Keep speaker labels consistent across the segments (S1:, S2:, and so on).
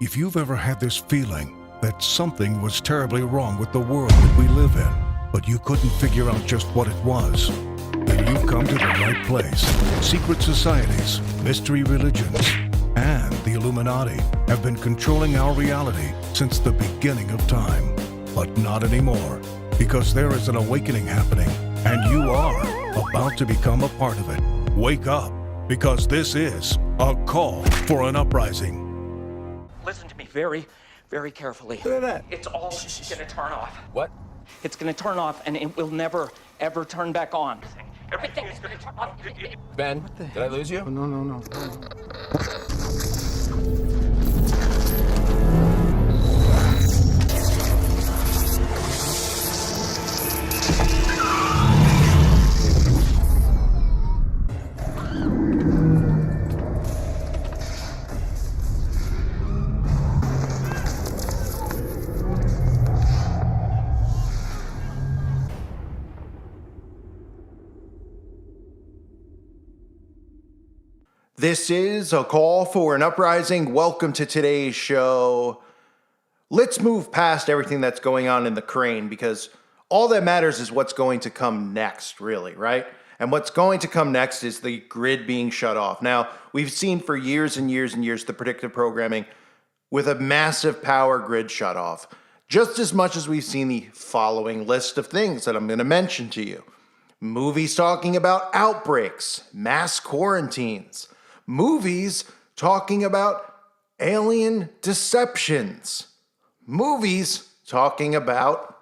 S1: If you've ever had this feeling that something was terribly wrong with the world that we live in, but you couldn't figure out just what it was, then you've come to the right place. Secret societies, mystery religions, and the Illuminati have been controlling our reality since the beginning of time. But not anymore, because there is an awakening happening, and you are about to become a part of it. Wake up, because this is a call for an uprising.
S2: Listen to me very, very carefully.
S3: Look at that.
S2: It's all gonna turn off.
S3: What?
S2: It's gonna turn off, and it will never, ever turn back on. Everything is gonna turn off.
S3: Ben, did I lose you?
S4: No.
S5: This is a call for an uprising. Welcome to today's show. Let's move past everything that's going on in the crane, because all that matters is what's going to come next, really, right? And what's going to come next is the grid being shut off. Now, we've seen for years and years and years the predictive programming with a massive power grid shut off, just as much as we've seen the following list of things that I'm going to mention to you. Movies talking about outbreaks, mass quarantines, movies talking about alien deceptions, movies talking about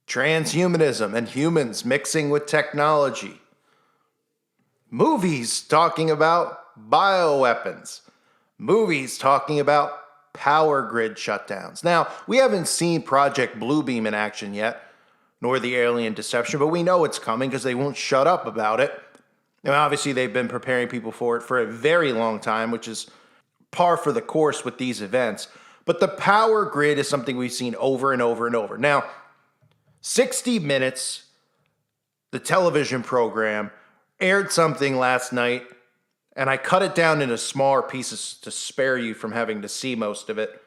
S5: transhumanism and humans mixing with technology, movies talking about bioweapons, movies talking about power grid shutdowns. Now, we haven't seen Project Bluebeam in action yet, nor the alien deception, but we know it's coming because they won't shut up about it. Now, obviously, they've been preparing people for it for a very long time, which is par for the course with these events. But the power grid is something we've seen over and over and over. Now, 60 Minutes, the television program, aired something last night, and I cut it down into smaller pieces to spare you from having to see most of it,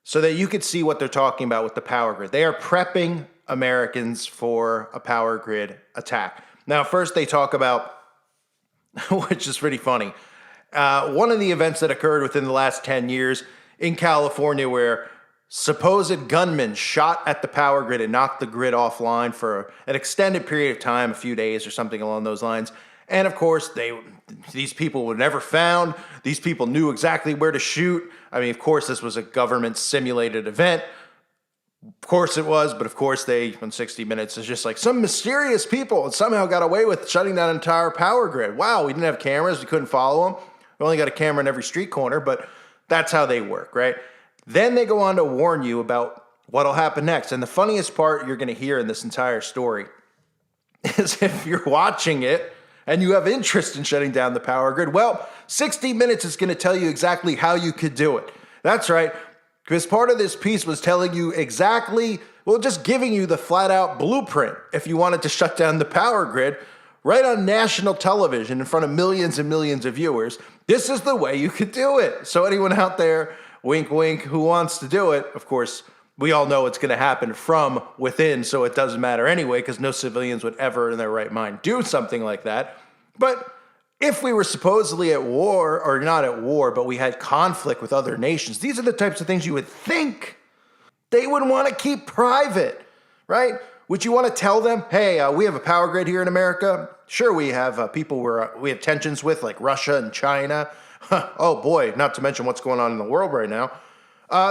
S5: so that you could see what they're talking about with the power grid. They are prepping Americans for a power grid attack. Now, first they talk about, which is pretty funny, one of the events that occurred within the last 10 years in California where supposed gunmen shot at the power grid and knocked the grid offline for an extended period of time, a few days or something along those lines. And of course, these people were never found. These people knew exactly where to shoot. I mean, of course, this was a government simulated event. Of course it was, but of course they, on 60 Minutes, is just like some mysterious people somehow got away with shutting down an entire power grid. Wow, we didn't have cameras, we couldn't follow them. We only got a camera in every street corner, but that's how they work, right? Then they go on to warn you about what'll happen next. And the funniest part you're going to hear in this entire story is if you're watching it and you have interest in shutting down the power grid, well, 60 Minutes is going to tell you exactly how you could do it. That's right. Because part of this piece was telling you exactly, well, just giving you the flat out blueprint if you wanted to shut down the power grid right on national television in front of millions and millions of viewers. This is the way you could do it. So anyone out there, wink, wink, who wants to do it, of course, we all know it's going to happen from within, so it doesn't matter anyway, because no civilians would ever in their right mind do something like that. But if we were supposedly at war, or not at war, but we had conflict with other nations, these are the types of things you would think they would want to keep private, right? Would you want to tell them, hey, we have a power grid here in America? Sure, we have people we have tensions with, like Russia and China. Oh boy, not to mention what's going on in the world right now.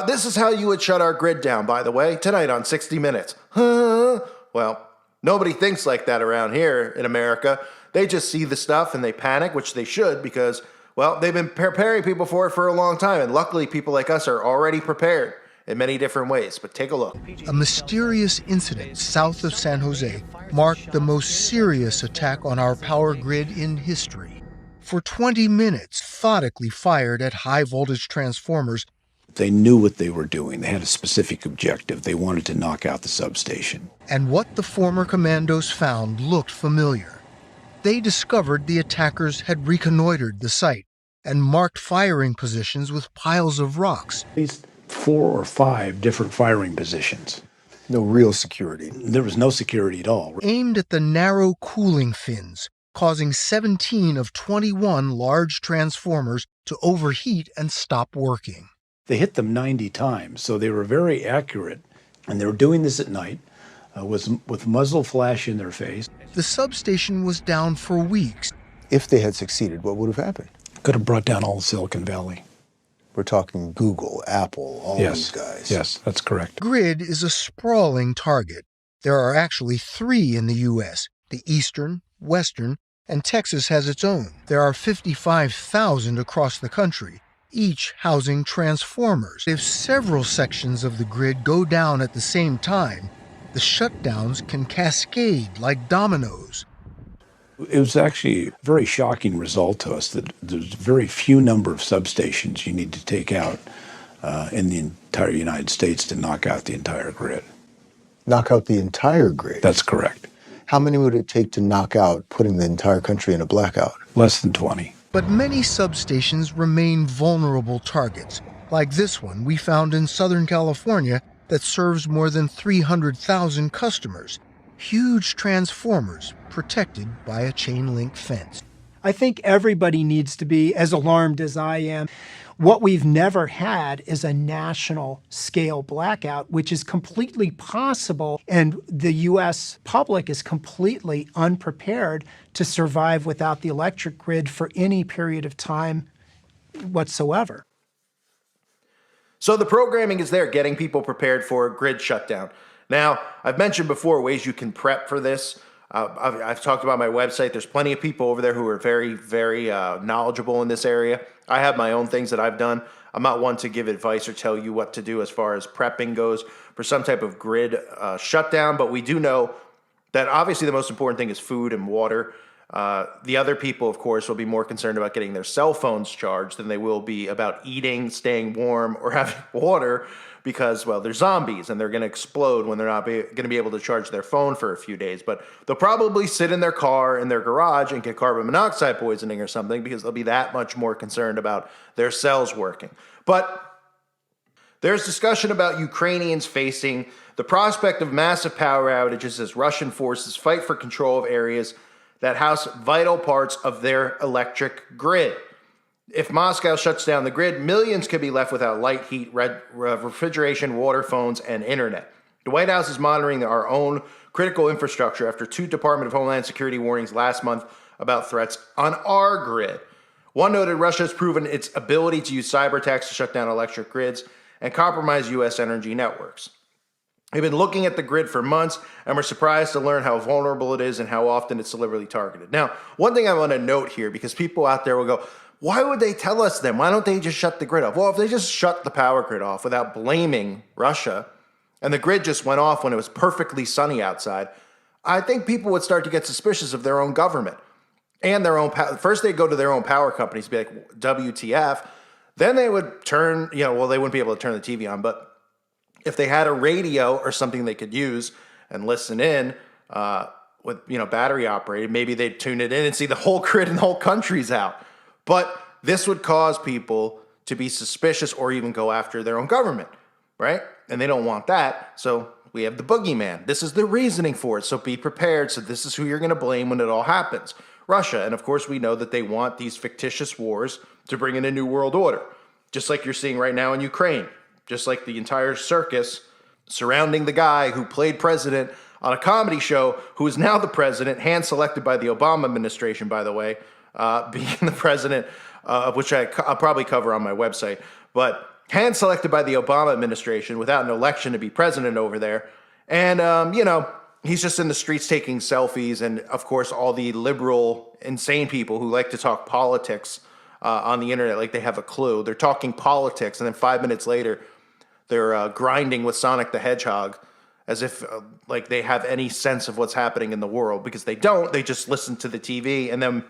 S5: This is how you would shut our grid down, by the way, tonight on 60 Minutes. Well, nobody thinks like that around here in America. They just see the stuff and they panic, which they should, because, well, they've been preparing people for it for a long time. And luckily, people like us are already prepared in many different ways. But take a look.
S6: A mysterious incident south of San Jose marked the most serious attack on our power grid in history. For 20 minutes, methodically fired at high-voltage transformers.
S7: They knew what they were doing. They had a specific objective. They wanted to knock out the substation.
S6: And what the former commandos found looked familiar. They discovered the attackers had reconnoitered the site and marked firing positions with piles of rocks.
S7: At least 4 or 5 different firing positions.
S4: No real security.
S7: There was no security at all.
S6: Aimed at the narrow cooling fins, causing 17 of 21 large transformers to overheat and stop working.
S7: They hit them 90 times, so they were very accurate. And they were doing this at night with muzzle flash in their face.
S6: The substation was down for weeks.
S4: If they had succeeded, what would have happened?
S7: Could have brought down all of Silicon Valley.
S4: We're talking Google, Apple, all these guys.
S7: Yes, that's correct.
S6: Grid is a sprawling target. There are actually 3 in the U.S., the Eastern, Western, and Texas has its own. There are 55,000 across the country, each housing transformers. If several sections of the grid go down at the same time, the shutdowns can cascade like dominoes.
S7: It was actually a very shocking result to us that there's very few number of substations you need to take out in the entire United States to knock out the entire grid.
S4: Knock out the entire grid?
S7: That's correct.
S4: How many would it take to knock out putting the entire country in a blackout?
S7: Less than 20.
S6: But many substations remain vulnerable targets, like this one we found in Southern California that serves more than 300,000 customers. Huge transformers protected by a chain-link fence.
S8: I think everybody needs to be as alarmed as I am. What we've never had is a national scale blackout, which is completely possible, and the U.S. public is completely unprepared to survive without the electric grid for any period of time whatsoever.
S5: So the programming is there, getting people prepared for a grid shutdown. Now, I've mentioned before ways you can prep for this. I've talked about my website. There's plenty of people over there who are very, very knowledgeable in this area. I have my own things that I've done. I'm not one to give advice or tell you what to do as far as prepping goes for some type of grid shutdown, but we do know that obviously the most important thing is food and water. The other people, of course, will be more concerned about getting their cell phones charged than they will be about eating, staying warm, or having water because, well, they're zombies and they're going to explode when they're not going to be able to charge their phone for a few days. But they'll probably sit in their car in their garage and get carbon monoxide poisoning or something because they'll be that much more concerned about their cells working. But there's discussion about Ukrainians facing the prospect of massive power outages as Russian forces fight for control of areas that house vital parts of their electric grid. If Moscow shuts down the grid, millions could be left without light, heat, refrigeration, water, phones, and internet. The White House is monitoring our own critical infrastructure after 2 Department of Homeland Security warnings last month about threats on our grid. One noted Russia has proven its ability to use cyber attacks to shut down electric grids and compromise U.S. energy networks. We've been looking at the grid for months, and we're surprised to learn how vulnerable it is and how often it's deliberately targeted. Now, one thing I want to note here, because people out there will go, why would they tell us then? Why don't they just shut the grid off? Well, if they just shut the power grid off without blaming Russia, and the grid just went off when it was perfectly sunny outside, I think people would start to get suspicious of their own government and their own first they'd go to their own power companies, be like, WTF. Then they would turn, well, they wouldn't be able to turn the TV on, but if they had a radio or something they could use and listen in with, battery operated, maybe they'd tune it in and see the whole grid and the whole country's out. But this would cause people to be suspicious or even go after their own government, right? And they don't want that. So we have the boogeyman. This is the reasoning for it. So be prepared. So this is who you're going to blame when it all happens. Russia. And of course, we know that they want these fictitious wars to bring in a new world order, just like you're seeing right now in Ukraine, just like the entire circus surrounding the guy who played president on a comedy show, who is now the president, hand-selected by the Obama administration, by the way, being the president, which I'll probably cover on my website, but hand-selected by the Obama administration without an election to be president over there. And, he's just in the streets taking selfies. And, of course, all the liberal, insane people who like to talk politics on the internet like they have a clue. They're talking politics, and then 5 minutes later, they're grinding with Sonic the Hedgehog as if like they have any sense of what's happening in the world, because they don't. They just listen to the TV, and then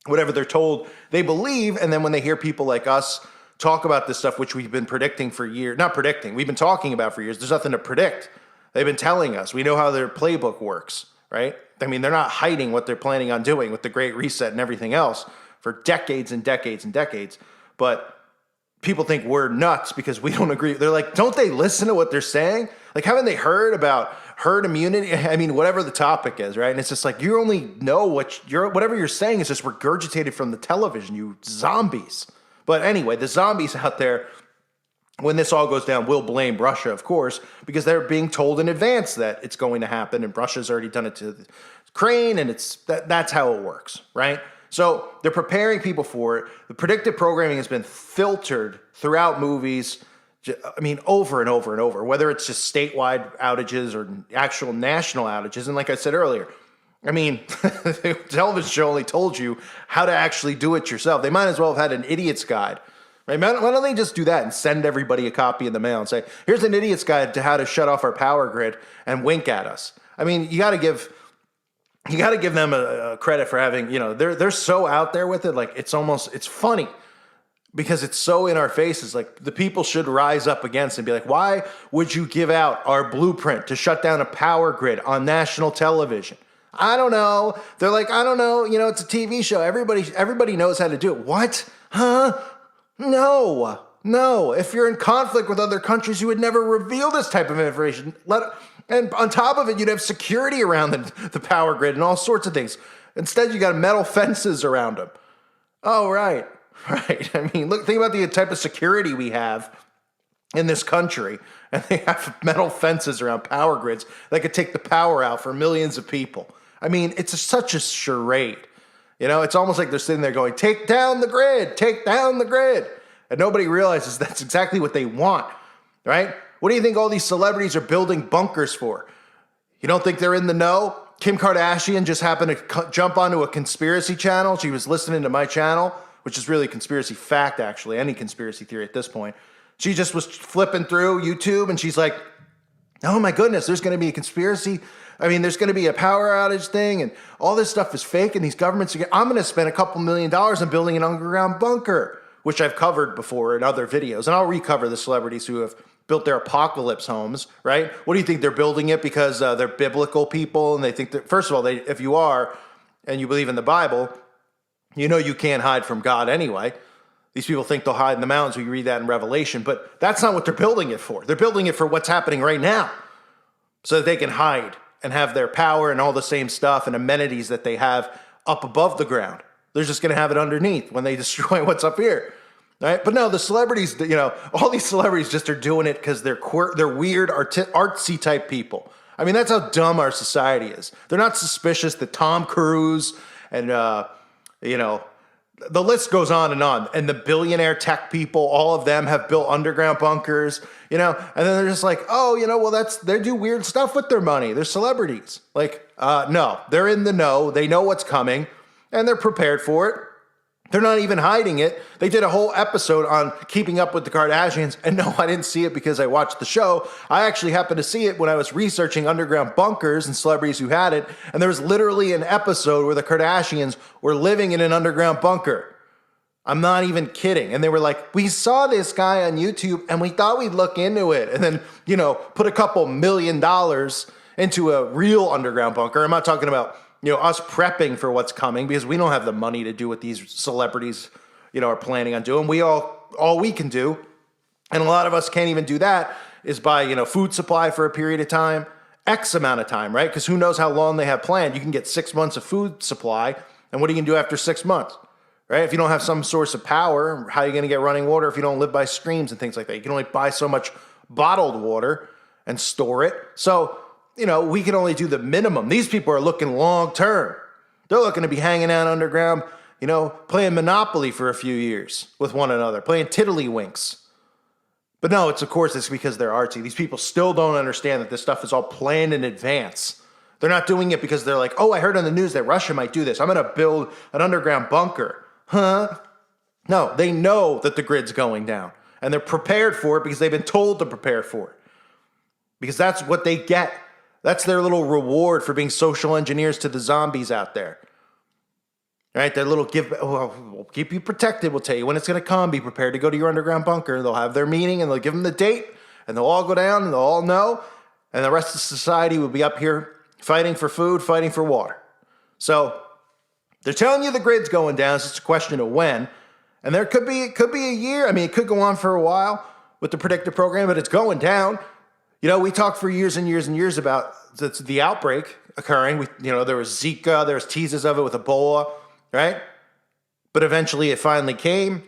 S5: whatever they're told, they believe. And then when they hear people like us talk about this stuff, which we've been predicting for years, not predicting, we've been talking about for years, there's nothing to predict. They've been telling us. We know how their playbook works, right? I mean, they're not hiding what they're planning on doing with the Great Reset and everything else. for decades and decades and decades. But people think we're nuts because we don't agree. They're like, don't they listen to what they're saying? Like, haven't they heard about herd immunity? I mean, whatever the topic is, right? And it's just like, you only know whatever you're saying is just regurgitated from the television, you zombies. But anyway, the zombies out there, when this all goes down, will blame Russia, of course, because they're being told in advance that it's going to happen, and Russia's already done it to Ukraine, and that's how it works, right? So they're preparing people for it. The predictive programming has been filtered throughout movies, I mean, over and over and over, whether it's just statewide outages or actual national outages. And like I said earlier, I mean, the television show only told you how to actually do it yourself. They might as well have had an idiot's guide, right? Why don't they just do that and send everybody a copy in the mail and say, here's an idiot's guide to how to shut off our power grid, and wink at us. I mean, you got to give them a credit for having, they're so out there with it. Like, it's funny because it's so in our faces. Like, the people should rise up against and be like, why would you give out our blueprint to shut down a power grid on national television? I don't know. They're like, I don't know. It's a TV show. Everybody knows how to do it. What? Huh? No. If you're in conflict with other countries, you would never reveal this type of information. And on top of it, you'd have security around the power grid and all sorts of things. Instead, you got metal fences around them. Oh, right. I mean, think about the type of security we have in this country. And they have metal fences around power grids that could take the power out for millions of people. I mean, it's such a charade. It's almost like they're sitting there going, take down the grid, take down the grid. And nobody realizes that's exactly what they want, right? What do you think all these celebrities are building bunkers for? You don't think they're in the know? Kim Kardashian just happened to jump onto a conspiracy channel. She was listening to my channel, which is really a conspiracy fact, actually, any conspiracy theory at this point. She just was flipping through YouTube, and she's like, oh my goodness, there's going to be a conspiracy. I mean, there's going to be a power outage thing, and all this stuff is fake, and these governments I'm going to spend a couple $1 million on building an underground bunker, which I've covered before in other videos. And I'll recover the celebrities who have built their apocalypse homes, right? What do you think? They're building it because they're biblical people, and they think that, first of all, if you are and you believe in the Bible, you can't hide from God anyway. These people think they'll hide in the mountains. We read that in Revelation, but that's not what they're building it for. They're building it for what's happening right now so that they can hide and have their power and all the same stuff and amenities that they have up above the ground. They're just going to have it underneath when they destroy what's up here. Right? But no, the celebrities, all these celebrities just are doing it because they're weird, artsy type people. I mean, that's how dumb our society is. They're not suspicious that Tom Cruise and, the list goes on. And the billionaire tech people, all of them have built underground bunkers, and then they're just like, they do weird stuff with their money. They're celebrities. Like, no, they're in the know. They know what's coming and they're prepared for it. They're not even hiding it. They did a whole episode on keeping up with the Kardashians. And no, I didn't see it because I watched the show. I actually happened to see it when I was researching underground bunkers and celebrities who had it. And there was literally an episode where the Kardashians were living in an underground bunker. I'm not even kidding. And they were like, we saw this guy on YouTube and we thought we'd look into it. And then, put a couple $1 million into a real underground bunker. I'm not talking about us prepping for what's coming because we don't have the money to do what these celebrities, are planning on doing. All we can do, and a lot of us can't even do that, is buy, food supply for a period of time, X amount of time, right? Because who knows how long they have planned. You can get 6 months of food supply, and what are you going to do after 6 months, right? If you don't have some source of power, how are you going to get running water if you don't live by streams and things like that? You can only buy so much bottled water and store it. So, we can only do the minimum. These people are looking long term. They're looking to be hanging out underground, playing Monopoly for a few years with one another, playing tiddlywinks. But no, it's because they're artsy. These people still don't understand that this stuff is all planned in advance. They're not doing it because they're like, oh, I heard on the news that Russia might do this. I'm going to build an underground bunker. Huh? No, they know that the grid's going down. And they're prepared for it because they've been told to prepare for it. Because that's what they get. That's their little reward for being social engineers to the zombies out there. Right? Their little we'll keep you protected. We'll tell you when it's going to come. Be prepared to go to your underground bunker. They'll have their meeting and they'll give them the date and they'll all go down and they'll all know. And the rest of society will be up here fighting for food, fighting for water. So They're telling you the grid's going down. It's just a question of when. And it could be a year. I mean, it could go on for a while with the predictive program, but it's going down. You know, we talked for years and years and years about the outbreak occurring. There was Zika, there was teases of it with Ebola, right? But eventually it finally came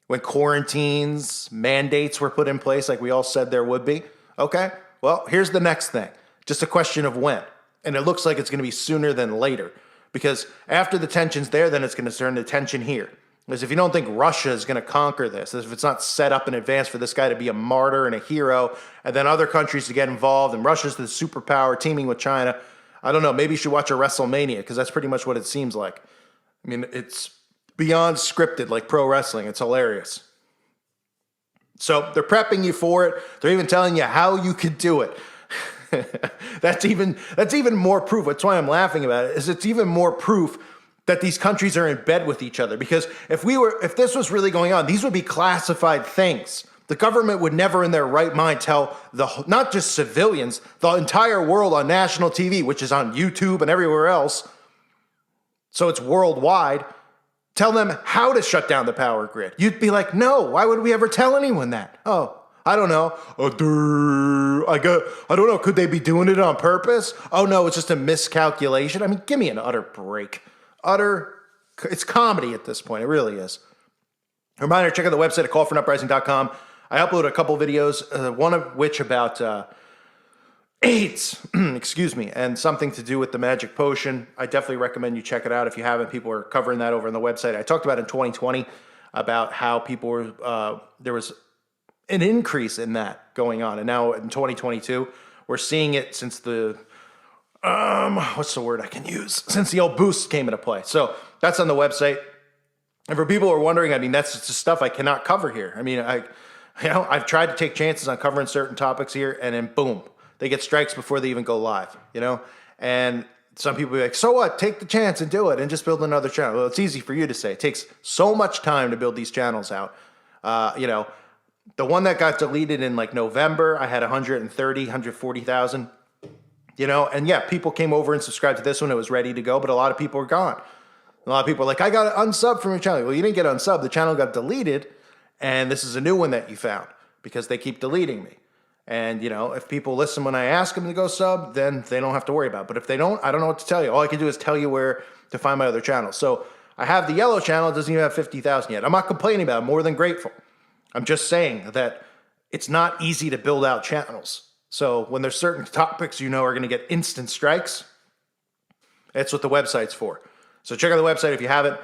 S5: when quarantines, mandates were put in place like we all said there would be. Okay, well, here's the next thing. Just a question of when. And it looks like it's going to be sooner than later. Because after the tension's there, then it's going to turn to tension here. Because if you don't think Russia is going to conquer this, if it's not set up in advance for this guy to be a martyr and a hero, and then other countries to get involved, and Russia's the superpower teaming with China, I don't know, maybe you should watch a WrestleMania, because that's pretty much what it seems like. I mean, it's beyond scripted, like pro wrestling. It's hilarious. So they're prepping you for it. They're even telling you how you could do it. That's even more proof. That's why I'm laughing about it, is it's even more proof that these countries are in bed with each other. Because if this was really going on, these would be classified things. The government would never in their right mind tell not just civilians, the entire world on national TV, which is on YouTube and everywhere else, so it's worldwide, tell them how to shut down the power grid. You'd be like, no, why would we ever tell anyone that? Oh, I don't know. I don't know. Could they be doing it on purpose? Oh no, it's just a miscalculation. I mean, give me an utter break. It's comedy at this point. It really is. Reminder, check out the website at callforuprising.com. I uploaded a couple videos, one of which about AIDS, excuse me, and something to do with the magic potion. I definitely recommend you check it out if you haven't. People are covering that over on the website. I talked about in 2020 about how people were, there was an increase in that going on. And now in 2022, we're seeing it since the, what's the word I can use? Since the old boost came into play. So that's on the website. And for people who are wondering, I mean, that's just stuff I cannot cover here. I mean, I've tried to take chances on covering certain topics here, and then boom, they get strikes before they even go live, And some people be like, so what? Take the chance and do it and just build another channel. Well, it's easy for you to say. It takes so much time to build these channels out. The one that got deleted in like November, I had 140,000, and yeah, people came over and subscribed to this one. It was ready to go, but a lot of people are gone. A lot of people are like, I got to unsub from your channel. Well, you didn't get unsub. The channel got deleted, and this is a new one that you found because they keep deleting me. And, if people listen when I ask them to go sub, then they don't have to worry about it. But if they don't, I don't know what to tell you. All I can do is tell you where to find my other channels. So I have the yellow channel. It doesn't even have 50,000 yet. I'm not complaining about it. I'm more than grateful. I'm just saying that it's not easy to build out channels. So when there's certain topics are going to get instant strikes, that's what the website's for. So check out the website if you haven't.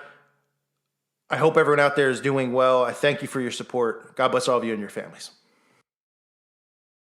S5: I hope everyone out there is doing well. I thank you for your support. God bless all of you and your families.